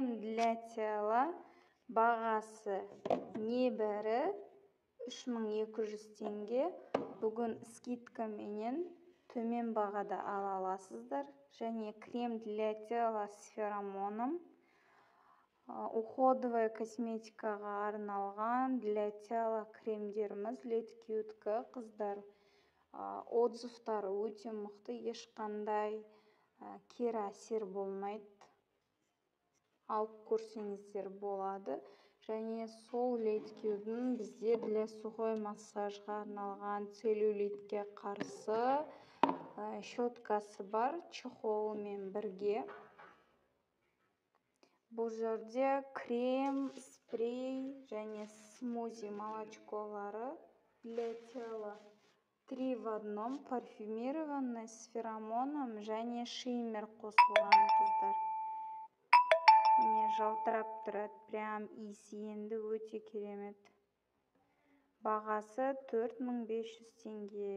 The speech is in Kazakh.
крем для тела бағасы небәрі 3200 теңге. Бүгін скидкаменен төмен бағада ала аласыздар. Және крем для тела с феромоном. Уходовая косметикаға арналған для тела кремдеріміз леткютка қыздар. Отзывтары өте мықты, ешқандай кері әсер болмайды. Алып көрсеңіздер болады. Және сол леткюдің бізде для сухой массажға арналған целлюлитке қарсы щеткасы бар, чехолымен бірге. Бұл жерде крем, спрей және смузи молочколары для тела. 3 в 1, парфюмированный с феромоном және шиммер қосылған қыздар. Міне жалтырап тұрады, прям иісі енді өте керемет. Бағасы 4500 теңге.